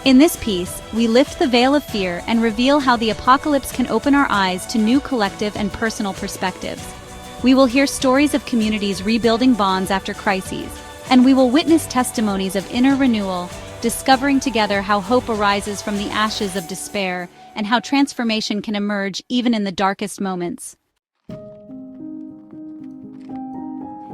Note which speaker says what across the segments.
Speaker 1: In this piece, we lift the veil of fear and reveal how the apocalypse can open our eyes to new collective and personal perspectives. We will hear stories of communities rebuilding bonds after crises, and we will witness testimonies of inner renewal, discovering together how hope arises from the ashes of despair and how transformation can emerge even in the darkest moments.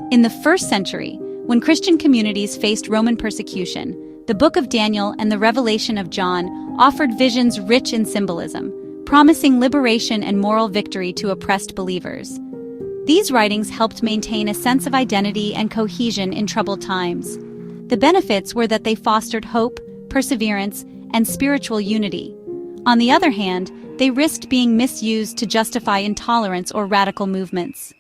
Speaker 1: In the 1st century, when Christian communities faced Roman persecution, the Book of Daniel and the Revelation of John offered visions rich in symbolism, promising liberation and moral victory to oppressed believers. These writings helped maintain a sense of identity and cohesion in troubled times. The benefits were that they fostered hope, perseverance, and spiritual unity. On the other hand, they risked being misused to justify intolerance or radical movements.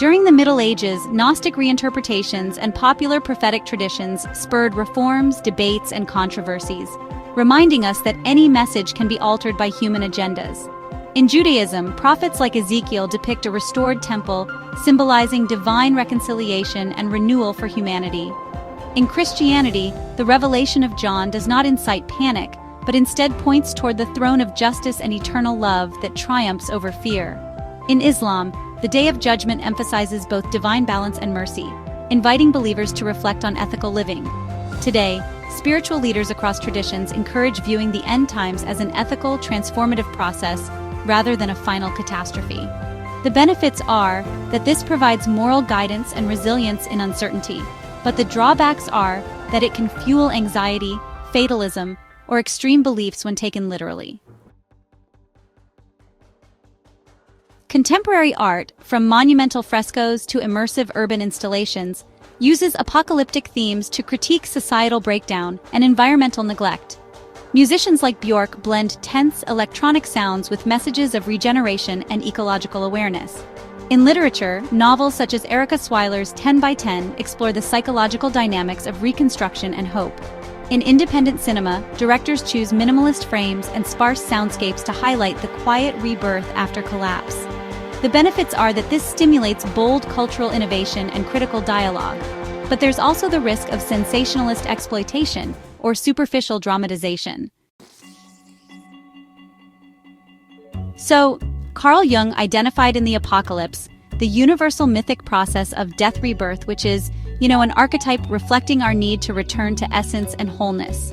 Speaker 1: During the Middle Ages, Gnostic reinterpretations and popular prophetic traditions spurred reforms, debates, and controversies, reminding us that any message can be altered by human agendas. In Judaism, prophets like Ezekiel depict a restored temple, symbolizing divine reconciliation and renewal for humanity. In Christianity, the Revelation of John does not incite panic, but instead points toward the throne of justice and eternal love that triumphs over fear. In Islam, the Day of Judgment emphasizes both divine balance and mercy, inviting believers to reflect on ethical living. Today, spiritual leaders across traditions encourage viewing the end times as an ethical, transformative process rather than a final catastrophe. The benefits are that this provides moral guidance and resilience in uncertainty, but the drawbacks are that it can fuel anxiety, fatalism, or extreme beliefs when taken literally. Contemporary art, from monumental frescoes to immersive urban installations, uses apocalyptic themes to critique societal breakdown and environmental neglect. Musicians like Björk blend tense electronic sounds with messages of regeneration and ecological awareness. In literature, novels such as Erica Swyler's 10 by 10 explore the psychological dynamics of reconstruction and hope. In independent cinema, directors choose minimalist frames and sparse soundscapes to highlight the quiet rebirth after collapse. The benefits are that this stimulates bold cultural innovation and critical dialogue, but there's also the risk of sensationalist exploitation or superficial dramatization. So, Carl Jung identified in the apocalypse the universal mythic process of death rebirth, which is, an archetype reflecting our need to return to essence and wholeness.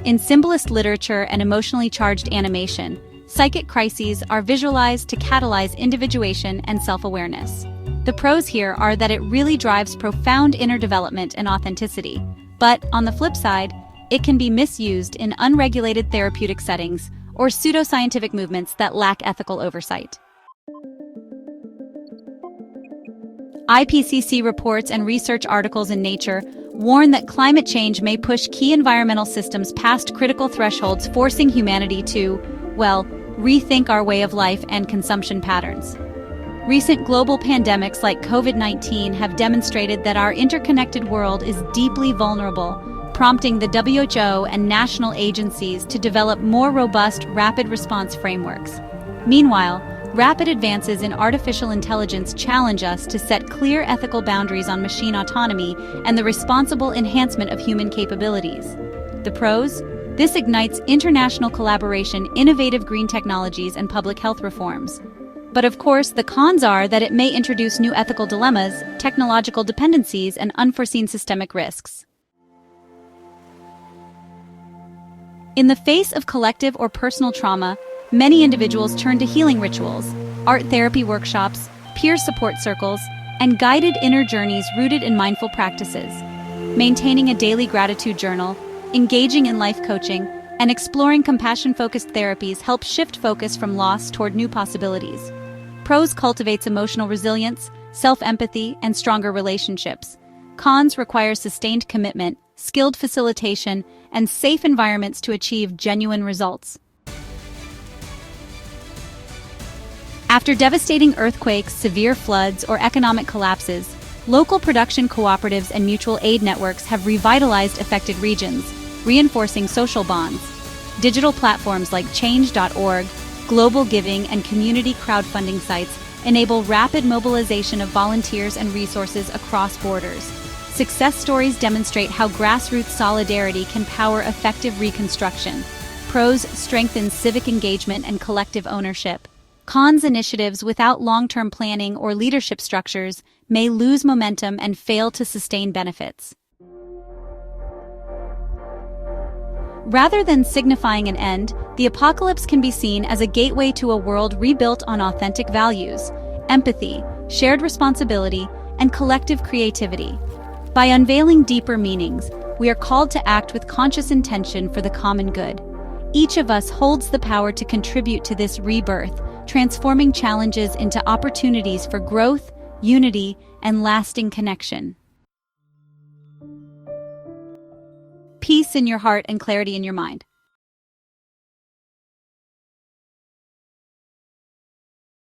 Speaker 1: In symbolist literature and emotionally charged animation, psychic crises are visualized to catalyze individuation and self-awareness. The pros here are that it really drives profound inner development and authenticity, but on the flip side, it can be misused in unregulated therapeutic settings or pseudoscientific movements that lack ethical oversight. IPCC reports and research articles in Nature warn that climate change may push key environmental systems past critical thresholds, forcing humanity to, rethink our way of life and consumption patterns. Recent global pandemics like COVID-19 have demonstrated that our interconnected world is deeply vulnerable, prompting the WHO and national agencies to develop more robust rapid response frameworks. Meanwhile, rapid advances in artificial intelligence challenge us to set clear ethical boundaries on machine autonomy and the responsible enhancement of human capabilities. The pros? This ignites international collaboration, innovative green technologies, and public health reforms. But of course, the cons are that it may introduce new ethical dilemmas, technological dependencies, and unforeseen systemic risks. In the face of collective or personal trauma, many individuals turn to healing rituals, art therapy workshops, peer support circles, and guided inner journeys rooted in mindful practices. Maintaining a daily gratitude journal, engaging in life coaching, and exploring compassion-focused therapies help shift focus from loss toward new possibilities. Pros cultivates emotional resilience, self-empathy, and stronger relationships. Cons require sustained commitment, skilled facilitation, and safe environments to achieve genuine results. After devastating earthquakes, severe floods, or economic collapses, local production cooperatives and mutual aid networks have revitalized affected regions, reinforcing social bonds. Digital platforms like Change.org, global giving, and community crowdfunding sites enable rapid mobilization of volunteers and resources across borders. Success stories demonstrate how grassroots solidarity can power effective reconstruction. Pros strengthen civic engagement and collective ownership. Cons initiatives without long-term planning or leadership structures may lose momentum and fail to sustain benefits. Rather than signifying an end, the apocalypse can be seen as a gateway to a world rebuilt on authentic values, empathy, shared responsibility, and collective creativity. By unveiling deeper meanings, we are called to act with conscious intention for the common good. Each of us holds the power to contribute to this rebirth, transforming challenges into opportunities for growth, unity, and lasting connection. Peace in your heart and clarity in your mind.